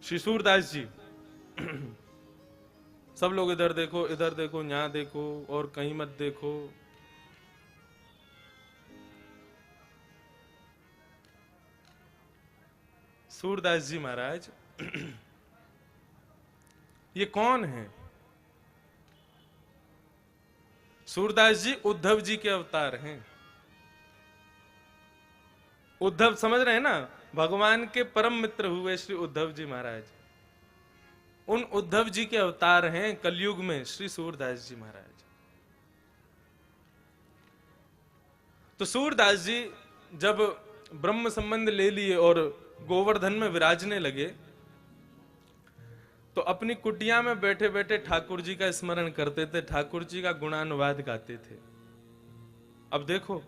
श्री सूरदास जी सब लोग इधर देखो, इधर देखो, यहां देखो और कहीं मत देखो। सूरदास जी महाराज ये कौन है? सूरदास जी उद्धव जी के अवतार हैं। उद्धव समझ रहे हैं ना, भगवान के परम मित्र हुए श्री उद्धव जी महाराज। उन उद्धव जी के अवतार हैं कलयुग में श्री सूरदास जी महाराज। तो सूरदास जी जब ब्रह्म संबंध ले लिए और गोवर्धन में विराजने लगे, तो अपनी कुटिया में बैठे बैठे ठाकुर जी का स्मरण करते थे, ठाकुर जी का गुणानुवाद गाते थे। अब देखो,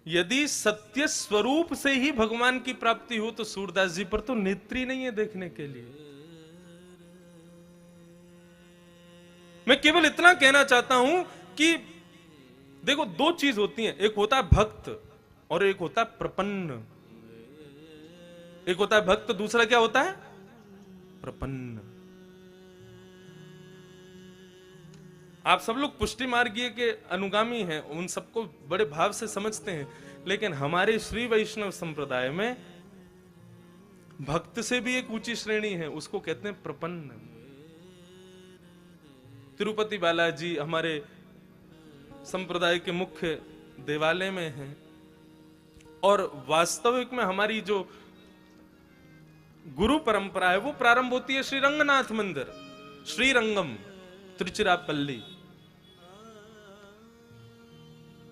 यदि सत्य स्वरूप से ही भगवान की प्राप्ति हो तो सूरदास जी पर तो नेत्री नहीं है देखने के लिए। मैं केवल इतना कहना चाहता हूं कि देखो, दो चीज होती हैं, एक होता है भक्त और एक होता है प्रपन्न। एक होता है भक्त, दूसरा क्या होता है? प्रपन्न। आप सब लोग पुष्टि मार्गीय के अनुगामी हैं, उन सबको बड़े भाव से समझते हैं, लेकिन हमारे श्री वैष्णव संप्रदाय में भक्त से भी एक ऊंची श्रेणी है, उसको कहते हैं प्रपन्न। तिरुपति बालाजी हमारे संप्रदाय के मुख्य देवालय में हैं, और वास्तविक में हमारी जो गुरु परंपरा है वो प्रारंभ होती है श्री रंगनाथ मंदिर, श्रीरंगम, तिरुचिरापल्ली।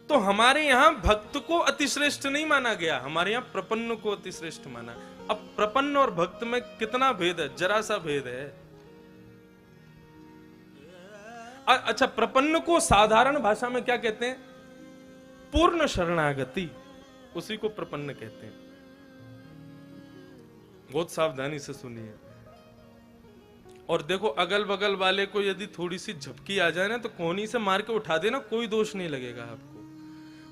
तो हमारे यहां भक्त को अतिश्रेष्ठ नहीं माना गया, हमारे यहां प्रपन्न को अतिश्रेष्ठ माना। अब प्रपन्न और भक्त में कितना भेद है? जरा सा भेद है। अच्छा, प्रपन्न को साधारण भाषा में क्या कहते हैं? पूर्ण शरणागति, उसी को प्रपन्न कहते हैं। बहुत सावधानी से सुनिए। और देखो, अगल बगल वाले को यदि थोड़ी सी झपकी आ जाए ना तो कोहनी से मार के उठा देना, कोई दोष नहीं लगेगा आपको,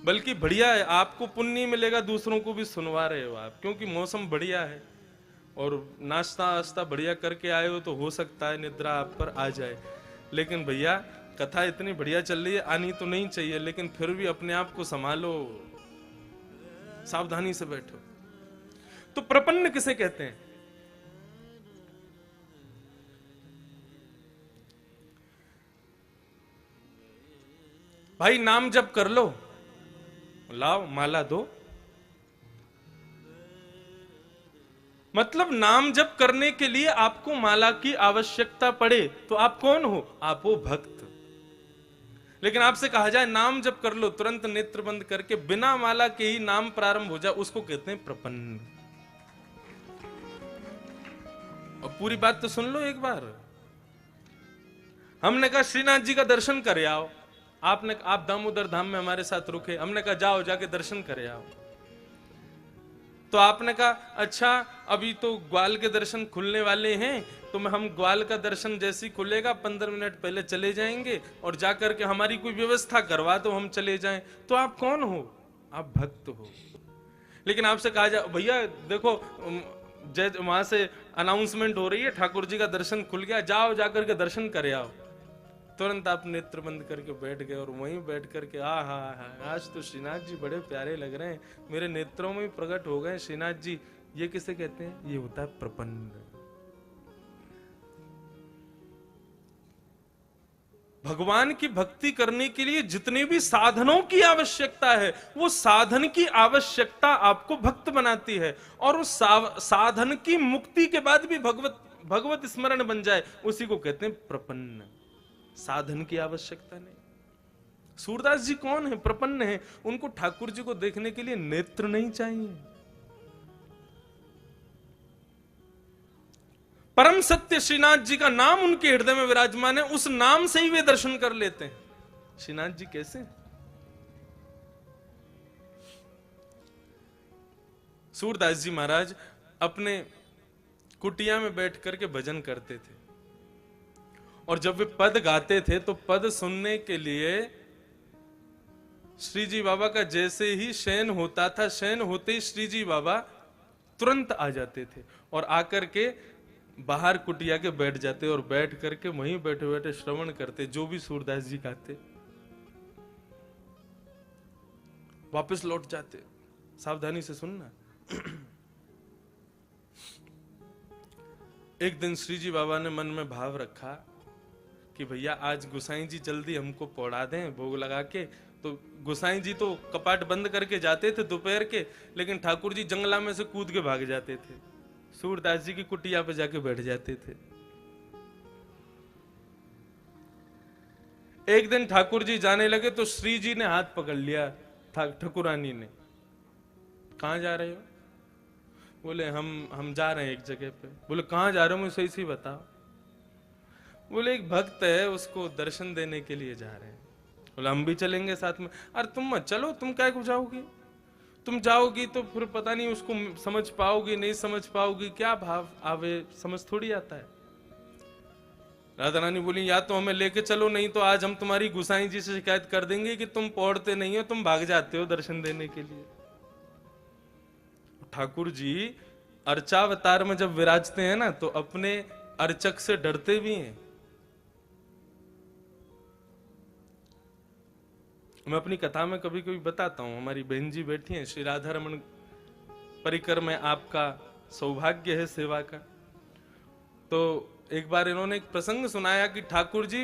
बल्कि बढ़िया है, आपको पुण्य मिलेगा, दूसरों को भी सुनवा रहे हो आप, क्योंकि मौसम बढ़िया है और नाश्ता वास्ता बढ़िया करके आए हो, तो हो सकता है निद्रा आप पर आ जाए। लेकिन भैया, कथा इतनी बढ़िया चल रही है, आनी तो नहीं चाहिए, लेकिन फिर भी अपने आप को संभालो, सावधानी से बैठो। तो प्रपन्न किसे कहते हैं? भाई नाम जप कर लो, लाओ माला दो, मतलब नाम जप करने के लिए आपको माला की आवश्यकता पड़े तो आप कौन हो? आप हो भक्त। लेकिन आपसे कहा जाए नाम जप कर लो, तुरंत नेत्र बंद करके बिना माला के ही नाम प्रारंभ हो जाए, उसको कहते हैं प्रपन्न। और पूरी बात तो सुन लो एक बार। हमने कहा श्रीनाथ जी का दर्शन करे आओ, आप दामोदर धाम में हमारे साथ रुके, हमने कहा जाओ जाके दर्शन करे आओ। तो आपने कहा अच्छा, अभी तो ग्वाल के दर्शन खुलने वाले हैं, तो हम ग्वाल का दर्शन जैसे ही खुलेगा 15 मिनट पहले चले जाएंगे और जाकर के हमारी कोई व्यवस्था करवा तो हम चले जाएं। तो आप कौन हो? आप भक्त हो। लेकिन आपसे कहा जाए भैया देखो, वहां से अनाउंसमेंट हो रही है, ठाकुर जी का दर्शन खुल गया, जाओ जाकर के दर्शन करे आओ, तुरंत आप नेत्र बंद करके बैठ गए और वहीं बैठ करके आज तो श्रीनाथ जी बड़े प्यारे लग रहे हैं, मेरे नेत्रों में प्रकट हो गए श्रीनाथ जी। ये किसे कहते हैं? ये होता है प्रपन्न। भगवान की भक्ति करने के लिए जितने भी साधनों की आवश्यकता है, वो साधन की आवश्यकता आपको भक्त बनाती है, और उस साधन की मुक्ति के बाद भी भगवत स्मरण बन जाए, उसी को कहते हैं प्रपन्न। साधन की आवश्यकता नहीं। सूरदास जी कौन है? प्रपन्न है। उनको ठाकुर जी को देखने के लिए नेत्र नहीं चाहिए। परम सत्य श्रीनाथ जी का नाम उनके हृदय में विराजमान है, उस नाम से ही वे दर्शन कर लेते हैं। श्रीनाथ जी कैसे? सूरदास जी महाराज अपने कुटिया में बैठ करके भजन करते थे, और जब वे पद गाते थे तो पद सुनने के लिए श्री जी बाबा का जैसे ही शयन होता था, शयन होते ही श्री जी बाबा तुरंत आ जाते थे और आकर के बाहर कुटिया के बैठ जाते और बैठ करके वहीं बैठे बैठे श्रवण करते जो भी सूरदास जी गाते, वापस लौट जाते। सावधानी से सुनना। एक दिन श्री जी बाबा ने मन में भाव रखा कि भैया आज गोसाई जी जल्दी हमको पौड़ा दें भोग लगा के। तो गोसाई जी तो कपाट बंद करके जाते थे दोपहर के, लेकिन ठाकुर जी जंगला में से कूद के भाग जाते थे, सूरदास जी की कुटिया पे जाके बैठ जाते थे। एक दिन ठाकुर जी जाने लगे तो श्री जी ने हाथ पकड़ लिया ठाकुरानी ने। कहां जा रहे हो? बोले हम जा रहे हैं एक जगह पे। बोले कहां जा रहे हो, मुझे सही बताओ। बोले एक भक्त है उसको दर्शन देने के लिए जा रहे हैं। बोले हम भी चलेंगे साथ में। अरे तुम मत चलो, तुम क्या को जाओगी? तुम जाओगी तो फिर पता नहीं उसको समझ पाओगी नहीं समझ पाओगी, क्या भाव आवे समझ थोड़ी आता है। राधा रानी बोली या तो हमें लेके चलो, नहीं तो आज हम तुम्हारी गुसाई जी से शिकायत कर देंगे कि तुम पौड़ते नहीं हो, तुम भाग जाते हो दर्शन देने के लिए। ठाकुर जी अर्चावतार में जब विराजते हैं ना तो अपने अर्चक से डरते भी हैं। मैं अपनी कथा में कभी कभी बताता हूं, हमारी बहन जी बैठी हैं, श्री राधा रमन परिकर में आपका सौभाग्य है सेवा का। तो एक बार इन्होंने एक प्रसंग सुनाया कि ठाकुर जी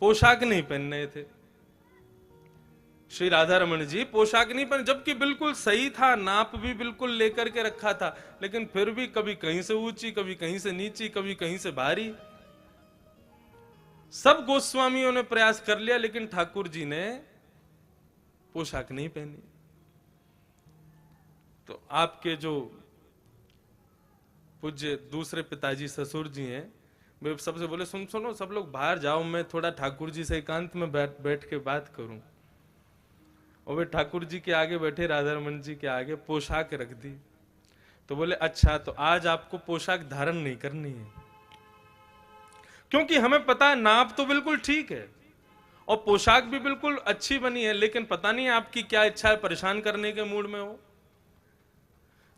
पोशाक नहीं पहन रहे थे। श्री राधा रमन जी पोशाक नहीं पहन, जबकि बिल्कुल सही था, नाप भी बिल्कुल लेकर के रखा था, लेकिन फिर भी कभी कहीं से ऊंची, कभी कहीं से नीची, कभी कहीं से भारी। सब गोस्वामियों ने प्रयास कर लिया, लेकिन ठाकुर जी ने पोशाक नहीं पहनी। तो आपके जो पूज्य दूसरे पिताजी ससुर जी हैं, वे सबसे बोले सुनो सब लोग बाहर जाओ, मैं थोड़ा ठाकुर जी से एकांत में बैठ के बात करूं। और वे ठाकुर जी के आगे बैठे, राधा रमन जी के आगे पोशाक रख दी। तो बोले अच्छा, तो आज आपको पोशाक धारण नहीं करनी है, क्योंकि हमें पता है नाप तो बिल्कुल ठीक है और पोशाक भी बिल्कुल अच्छी बनी है, लेकिन पता नहीं आपकी क्या इच्छा है, परेशान करने के मूड में हो।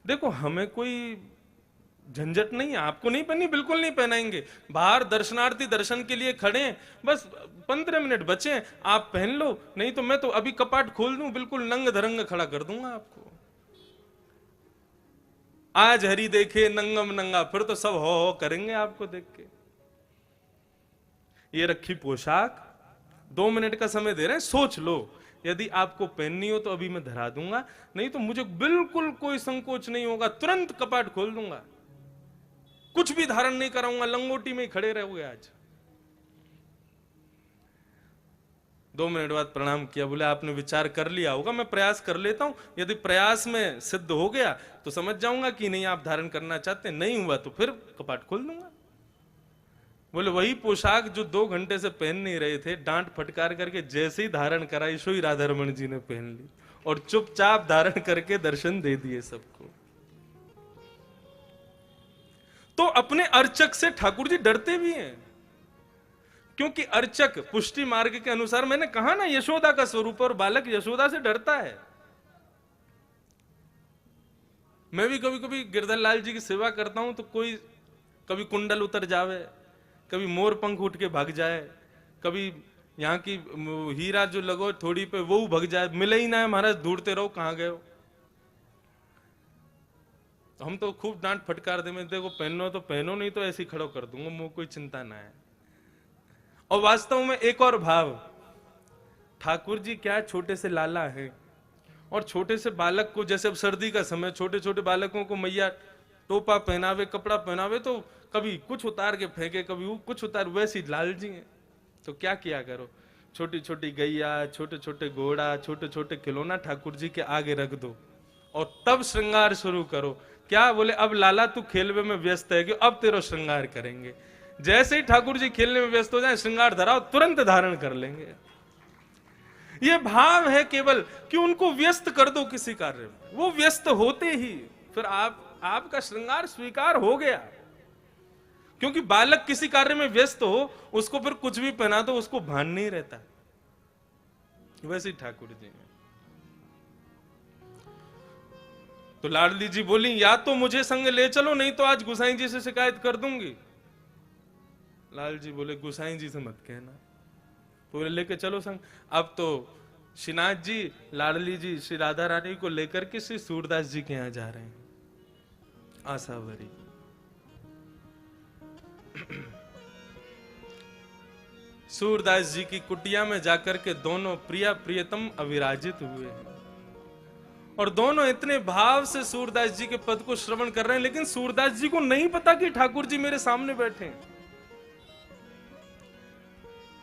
देखो हमें कोई झंझट नहीं है, आपको नहीं पहनी बिल्कुल नहीं पहनाएंगे। बाहर दर्शनार्थी दर्शन के लिए खड़े हैं, बस 15 मिनट बचे, आप पहन लो, नहीं तो मैं तो अभी कपाट खोल दूं, बिल्कुल नंग धरंग खड़ा कर दूंगा आपको। आज हरि देखे नंगम नंगा, फिर तो सब हो करेंगे आपको देख के। ये रखी पोशाक, 2 मिनट का समय दे रहे हैं, सोच लो, यदि आपको पहननी हो तो अभी मैं धरा दूंगा, नहीं तो मुझे बिल्कुल कोई संकोच नहीं होगा, तुरंत कपाट खोल दूंगा, कुछ भी धारण नहीं कराऊंगा, लंगोटी में ही खड़े रहोगे आज। 2 मिनट बाद प्रणाम किया, बोले आपने विचार कर लिया होगा, मैं प्रयास कर लेता हूं, यदि प्रयास में सिद्ध हो गया तो समझ जाऊंगा कि नहीं आप धारण करना चाहते, नहीं हुआ तो फिर कपाट खोल दूंगा। बोले वही पोशाक जो 2 घंटे से पहन नहीं रहे थे, डांट फटकार करके जैसे ही धारण कराई, सो ही राधा रमन जी ने पहन ली और चुपचाप धारण करके दर्शन दे दिए सबको। तो अपने अर्चक से ठाकुर जी डरते भी हैं, क्योंकि अर्चक पुष्टि मार्ग के अनुसार, मैंने कहा ना यशोदा का स्वरूप, और बालक यशोदा से डरता है। मैं भी कभी कभी गिरधर लाल जी की सेवा करता हूं तो कोई कभी कुंडल उतर जावे, कभी मोर पंख उठ के भाग जाए, कभी यहाँ की हीरा जो लगो थोड़ी पे वो भाग जाए, मिले ही ना है महाराज, ढूंढते रहो कहां गए हो। हम तो खूब डांट फटकार दे, मैं देखो पहनो तो पहनो, नहीं तो ऐसे ही खड़ो कर दूंगा, मुझे कोई चिंता ना है। और वास्तव में एक और भाव, ठाकुर जी क्या छोटे से लाला है, और छोटे से बालक को, जैसे अब सर्दी का समय, छोटे छोटे बालकों को मैया टोपा पहनावे, कपड़ा पहनावे, तो कभी कुछ उतार के फेंके, कभी वो कुछ उतार, वैसी लाल जी हैं। तो क्या किया करो, छोटी छोटी गैया, छोटे छोटे घोड़ा, छोटे छोटे खिलौना ठाकुर जी के आगे रख दो और तब श्रृंगार शुरू करो। क्या बोले अब लाला तू खेलवे में व्यस्त है कि अब तेरा श्रृंगार करेंगे। जैसे ही ठाकुर जी खेलने में व्यस्त हो जाए, श्रृंगार धराओ, तुरंत धारण कर लेंगे। ये भाव है केवल कि उनको व्यस्त कर दो किसी कार्य में, वो व्यस्त होते ही फिर आपका श्रृंगार स्वीकार हो गया। क्योंकि बालक किसी कार्य में व्यस्त हो, उसको फिर कुछ भी पहना दो, उसको भान नहीं रहता। वैसे ही ठाकुर जी में तो लाडली जी बोली, या तो मुझे संग ले चलो, नहीं तो आज गुसाई जी से शिकायत कर दूंगी। लाल जी बोले, गुसाई जी से मत कहना, पूरे लेके चलो संग। अब तो श्रीनाथ जी, लाडली जी श्री राधा रानी को लेकर के श्री सूरदास जी के यहां जा रहे हैं, आसावरी। सूरदास जी की कुटिया में जाकर के दोनों प्रिया प्रियतम अविराजित हुए हैं, और दोनों इतने भाव से सूरदास जी के पद को श्रवण कर रहे हैं, लेकिन सूरदास जी को नहीं पता कि ठाकुर जी मेरे सामने बैठे हैं।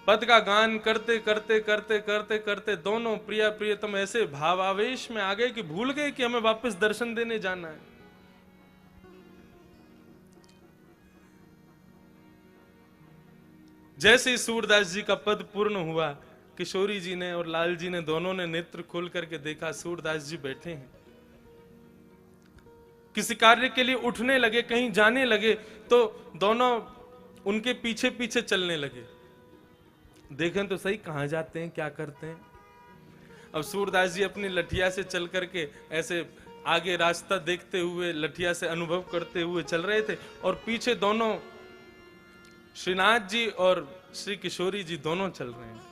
पद का गान करते करते करते करते करते दोनों प्रिया प्रियतम ऐसे भावावेश में आ गए कि भूल गए कि हमें वापस दर्शन देने जाना है। जैसे ही सूरदास जी का पद पूर्ण हुआ, किशोरी जी ने और लाल जी ने दोनों ने नेत्र खोल करके देखा, सूरदास जी बैठे हैं। किसी कार्य के लिए उठने लगे, कहीं जाने लगे, तो दोनों उनके पीछे पीछे चलने लगे। देखें तो सही कहां जाते हैं, क्या करते हैं। अब सूरदास जी अपनी लठिया से चल करके ऐसे आगे रास्ता देखते हुए, लठिया से अनुभव करते हुए चल रहे थे, और पीछे दोनों श्रीनाथ जी और श्री किशोरी जी दोनों चल रहे हैं।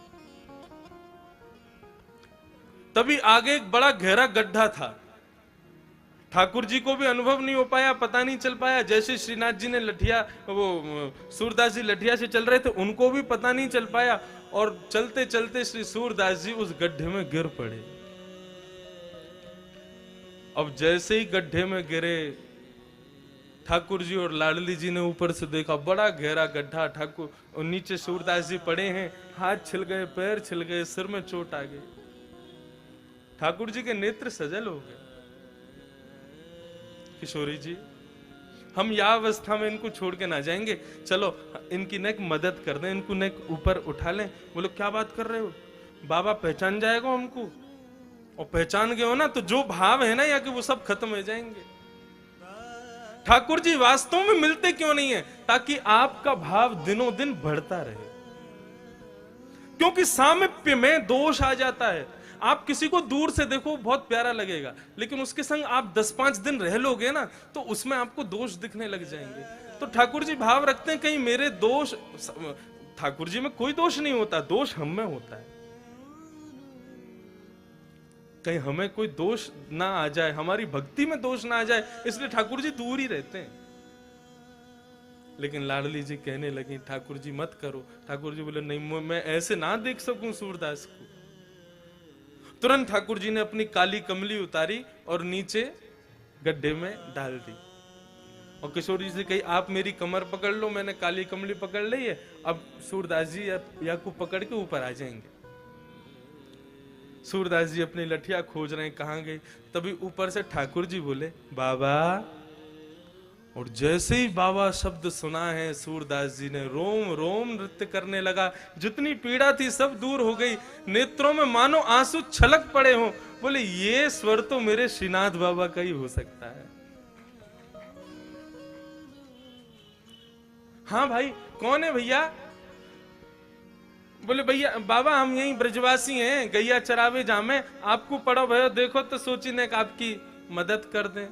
तभी आगे एक बड़ा गहरा गड्ढा था। ठाकुर जी को भी अनुभव नहीं हो पाया, पता नहीं चल पाया। जैसे श्रीनाथ जी ने लठिया, वो सूरदास जी लठिया से चल रहे थे, उनको भी पता नहीं चल पाया, और चलते चलते श्री सूरदास जी उस गड्ढे में गिर पड़े। अब जैसे ही गड्ढे में गिरे, ठाकुर जी और लाडली जी ने ऊपर से देखा, बड़ा गहरा गड्ढा। ठाकुर और नीचे सूरदास जी पड़े हैं, हाथ छिल गए, पैर छिल गए, सिर में चोट आ गई। ठाकुर जी के नेत्र सजल हो गए। किशोरी जी, हम यह अवस्था में इनको छोड़ के ना जाएंगे, चलो इनकी नेक मदद कर दें, इनको नेक ऊपर उठा लें। बोलो, क्या बात कर रहे हो, बाबा पहचान जाएगा हमको, और पहचान गए हो ना तो जो भाव है ना या कि वो सब खत्म हो जाएंगे। ठाकुर जी वास्तव में मिलते क्यों नहीं है? ताकि आपका भाव दिनों दिन बढ़ता रहे, क्योंकि सामिप्य में दोष आ जाता है। आप किसी को दूर से देखो बहुत प्यारा लगेगा, लेकिन उसके संग आप 10-5 दिन रह लोगे ना तो उसमें आपको दोष दिखने लग जाएंगे। तो ठाकुर जी भाव रखते हैं, कहीं मेरे दोष, ठाकुर जी में कोई दोष नहीं होता, दोष हम में होता है। कहीं हमें कोई दोष ना आ जाए, हमारी भक्ति में दोष ना आ जाए, इसलिए ठाकुर जी दूर ही रहते हैं। लेकिन लाडली जी कहने लगी, ठाकुर जी मत करो। ठाकुर जी बोले, नहीं, मैं ऐसे ना देख सकूं सूरदास को। तुरंत ठाकुर जी ने अपनी काली कमली उतारी और नीचे गड्ढे में डाल दी, और किशोरी जी से कही, आप मेरी कमर पकड़ लो, मैंने काली कमली पकड़ ली है, अब सूरदास जी या को पकड़ के ऊपर आ जाएंगे। सूरदास जी अपनी लठिया खोज रहे हैं, कहां गई। तभी ऊपर से ठाकुर जी बोले, बाबा। और जैसे ही बाबा शब्द सुना है, सूरदास जी ने रोम रोम नृत्य करने लगा। जितनी पीड़ा थी सब दूर हो गई, नेत्रों में मानो आंसू छलक पड़े हों। बोले, ये स्वर तो मेरे श्रीनाथ बाबा का ही हो सकता है। हाँ भाई, कौन है भैया? बोले, भैया बाबा हम यहीं ब्रजवासी हैं, गैया चरावे जामे, आपको पड़ो भयो देखो तो सोची ने आपकी मदद कर दें।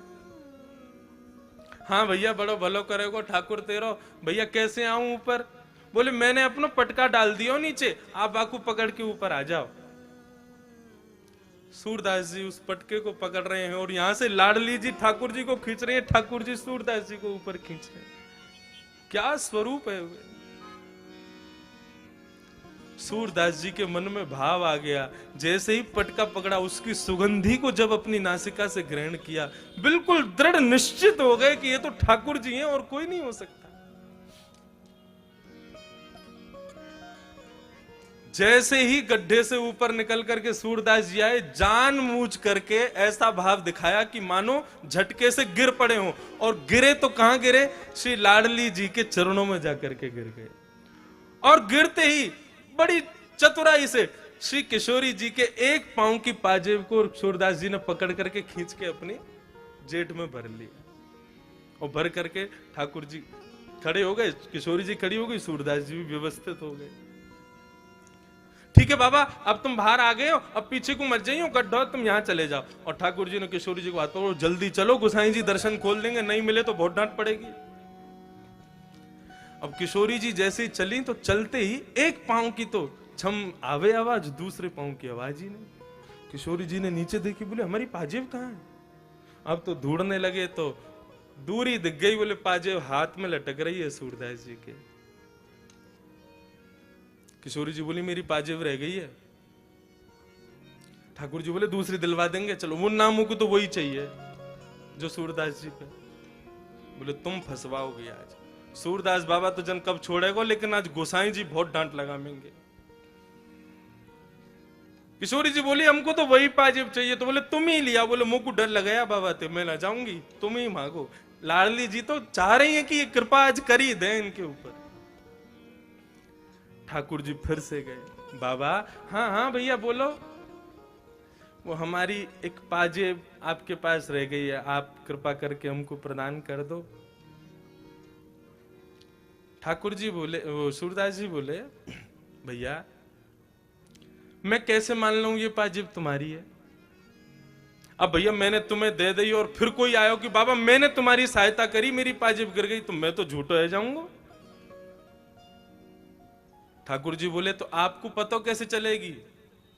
हाँ भैया, बड़ो भलो करेगो ठाकुर तेरो। भैया कैसे आऊं ऊपर? बोले, मैंने अपना पटका डाल दियो नीचे, आप बाकू पकड़ के ऊपर आ जाओ। सूरदास जी उस पटके को पकड़ रहे हैं, और यहां से लाडली जी ठाकुर जी को खींच रहे हैं, ठाकुर जी सूरदास जी को ऊपर खींच रहे हैं। क्या स्वरूप है वे। सूरदास जी के मन में भाव आ गया। जैसे ही पटका पकड़ा, उसकी सुगंधी को जब अपनी नासिका से ग्रहण किया, बिल्कुल दृढ़ निश्चित हो गए कि ये तो ठाकुर जी हैं और कोई नहीं हो सकता। जैसे ही गड्ढे से ऊपर निकल करके सूरदास जी आए, जानबूझ करके ऐसा भाव दिखाया कि मानो झटके से गिर पड़े हों, और गिरे तो कहां गिरे? श्री लाडली जी के चरणों में जाकर के गिर गए। और गिरते ही बड़ी चतुराई से श्री किशोरी जी के एक पांव की पाजेब को सूरदास जी ने पकड़ करके खींच के अपनी जेठ में भर लिया, और भर करके ठाकुर जी खड़े हो गए, किशोरी जी खड़ी हो गई, सूरदास जी भी व्यवस्थित हो गए। ठीक है बाबा, अब तुम बाहर आ गए हो, अब पीछे को मत जाइए, गड्ढा तुम यहाँ चले जाओ। और ठाकुर जी ने किशोरी जी को बात करो, जल्दी चलो, गोसाई जी दर्शन खोल देंगे, नहीं मिले तो बहुत डांट पड़ेगी। अब किशोरी जी जैसे ही चली तो चलते ही एक पांव की तो छम आवे आवाज, दूसरे पांव की आवाज ही नहीं। किशोरी जी ने नीचे देखी, बोले हमारी पाजेब कहाँ है? अब तो ढूंढने लगे तो दूर ही दिख गई, बोले पाजेब हाथ में लटक रही है सूरदास जी के। किशोरी जी बोली मेरी पाजेब रह गई है। ठाकुर जी बोले दूसरी दिलवा देंगे, चलो। मुन्ना मुंह को तो वही चाहिए जो सूरदास जी पे। बोले तुम फंसवाओगे आज, सूरदास बाबा तो जन कब छोड़ेगा, लेकिन आज गोसाई जी बहुत डांट लगाएंगे। किशोरी जी बोली हमको तो वही पाजेब चाहिए। तो बोले तुम ही लिया। बोले मुंह को डर लगाया बाबा थे, मैं ना जाऊंगी, तुम ही मांगो। लाडली जी तो चाह रही है कि ये कृपा आज करी दे इनके ऊपर। ठाकुर जी फिर से गए, बाबा हाँ हाँ भैया बोलो। वो हमारी एक पाजेब आपके पास रह गई है, आप कृपा करके हमको प्रदान कर दो। ठाकुर जी बोले, वो सूरदास जी बोले भैया मैं कैसे मान लूं ये पाजेब तुम्हारी है? अब भैया मैंने तुम्हें दे दी और फिर कोई आयो कि बाबा मैंने तुम्हारी सहायता करी, मेरी पाजेब गिर गई, तो मैं तो झूठो है जाऊंगा। ठाकुर जी बोले तो आपको पता कैसे चलेगी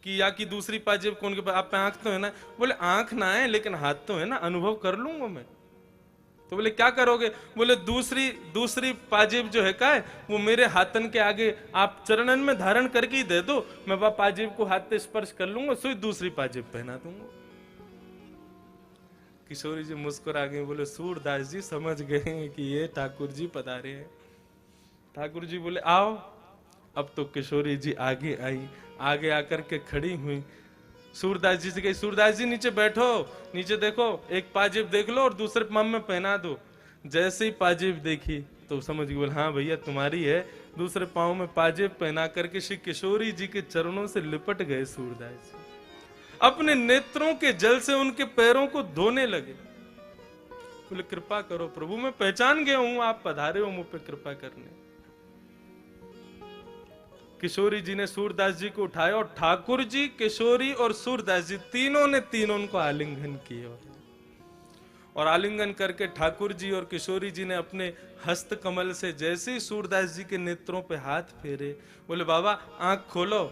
कि या की दूसरी पाजेब कौन के पास? आप पे आंख तो है ना? बोले आंख ना है लेकिन हाथ तो है ना, अनुभव कर लूंगा मैं। तो बोले क्या करोगे? बोले दूसरी पाजेब जो है का है वो मेरे हाथन के आगे आप चरणन में धारण करके ही दे दो, मैं वह पाजेब को हाथ से स्पर्श कर लूंगा, सो दूसरी पाजेब पहना दूंगा। किशोरी जी मुस्कुरा गए, बोले सूरदास जी समझ गए कि ये ठाकुर जी पधारे हैं। ठाकुर जी बोले आओ। अब तो किशोरी जी आगे आई, आगे आकर के खड़ी हुई, सूरदास जी से कही सूरदास जी नीचे बैठो, नीचे देखो, एक पाजेब देख लो और दूसरे पाँव में पहना दो। जैसे ही पाजेब देखी तो समझ गई, बोले हाँ भैया तुम्हारी है। दूसरे पाँव में पाजेब पहना करके श्री किशोरी जी के चरणों से लिपट गए सूरदास जी, अपने नेत्रों के जल से उनके पैरों को धोने लगे। बोले कृपा करो प्रभु, मैं पहचान गया हूं आप पधारे हो मुझ पे कृपा करने। किशोरी जी ने सूरदास जी को उठाया और ठाकुर जी, किशोरी और सूरदास जी तीनों ने को आलिंगन किया। और आलिंगन करके ठाकुर जी और किशोरी जी ने अपने हस्त कमल से जैसे ही सूरदास जी के नेत्रों पे हाथ फेरे, बोले बाबा आंख खोलो।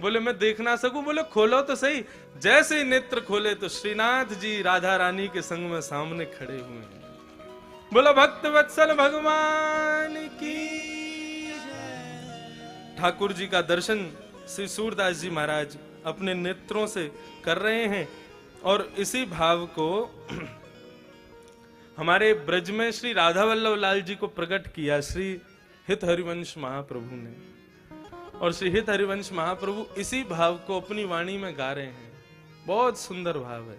बोले मैं देख ना सकूं? बोले खोलो तो सही। जैसे ही नेत्र खोले तो श्रीनाथ जी राधा रानी के संग में सामने खड़े हुए हैं। बोला भक्त वत्सल भगवान की। ठाकुर जी का दर्शन श्री सूरदास जी महाराज अपने नेत्रों से कर रहे हैं। और इसी भाव को हमारे ब्रज में श्री राधा वल्लभ लाल जी को प्रकट किया श्री हित हरिवंश महाप्रभु ने। और श्री हित हरिवंश महाप्रभु इसी भाव को अपनी वाणी में गा रहे हैं। बहुत सुंदर भाव है।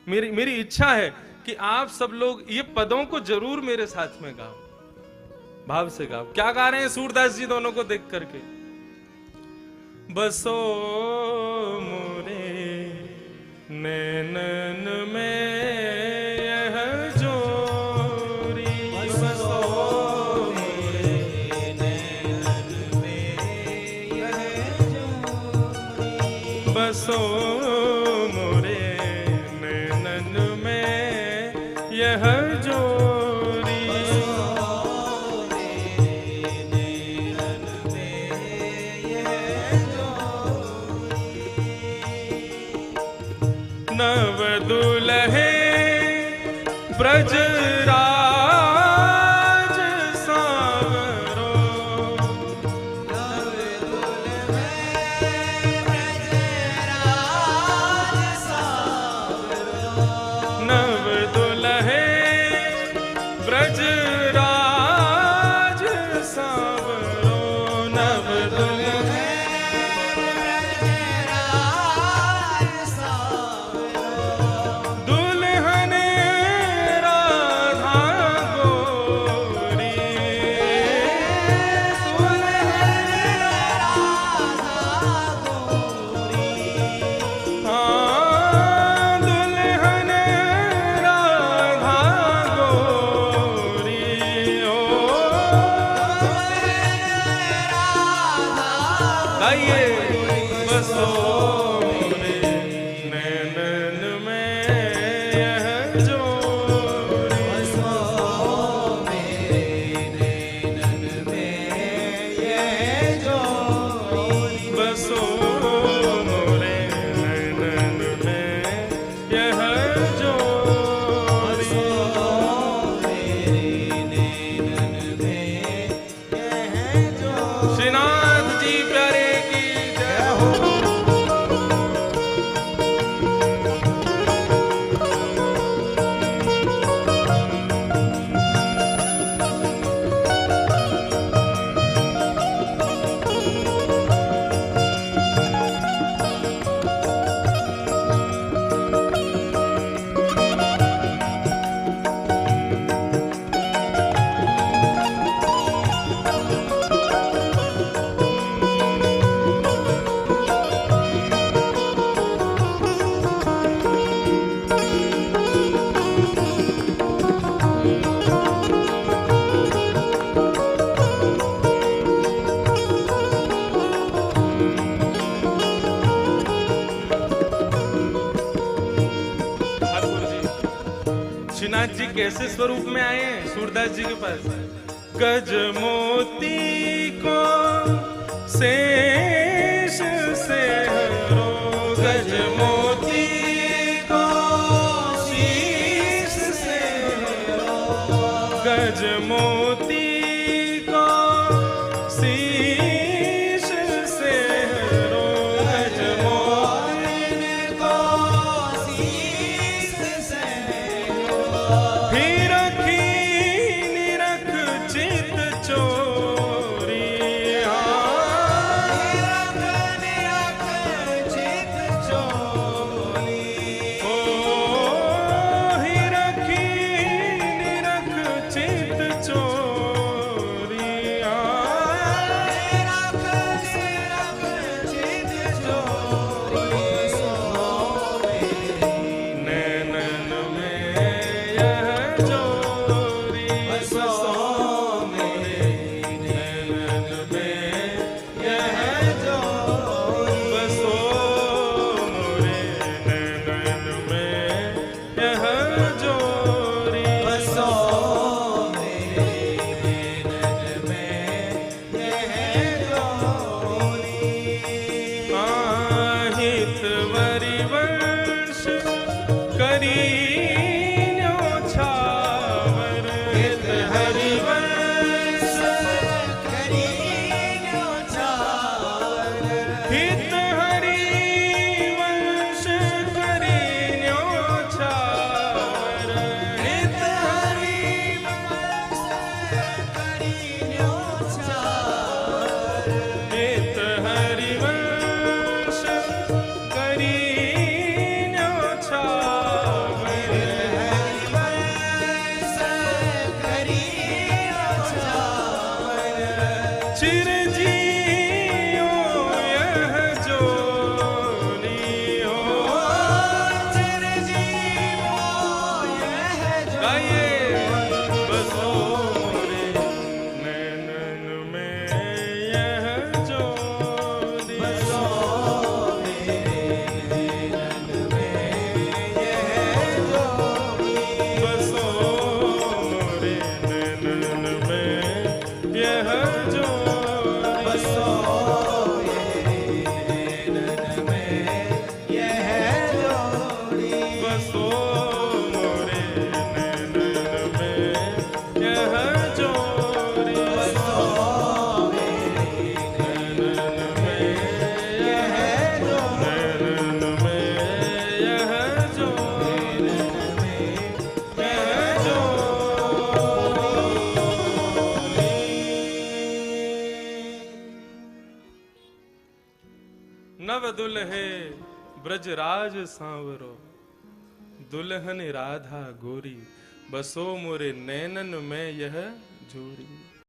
मेरी इच्छा है कि आप सब लोग ये पदों को जरूर मेरे साथ में गाओ, भाव से गाओ। क्या गा रहे हैं सूरदास जी दोनों को देख करके? बसो मोरे नैनन में यह जोरी, बसो मोरे नैनन में यह जोरी, बसो मोरे नैनन में यह जोरी। नव दुल्हे ब्रज राज सांवरो, नव दुल्हे ब्रज राज सांवरो, नव दुल्हे ब्रज राज सांवरो, नव दुल्हे आइए कैसे स्वरूप में आए हैं सूरदास जी के पास? गज मोती को शेष से हरो, गज मोती को शीश से हरो, गज मोती को शीश से हरो, गज मोती को शीश से हरो। फिर रखी निरख चित चोरी, नव दुल्हे ब्रजराज सांवरो, दुल्हन राधा गोरी, बसो मोरे नैनन में यह जोड़ी।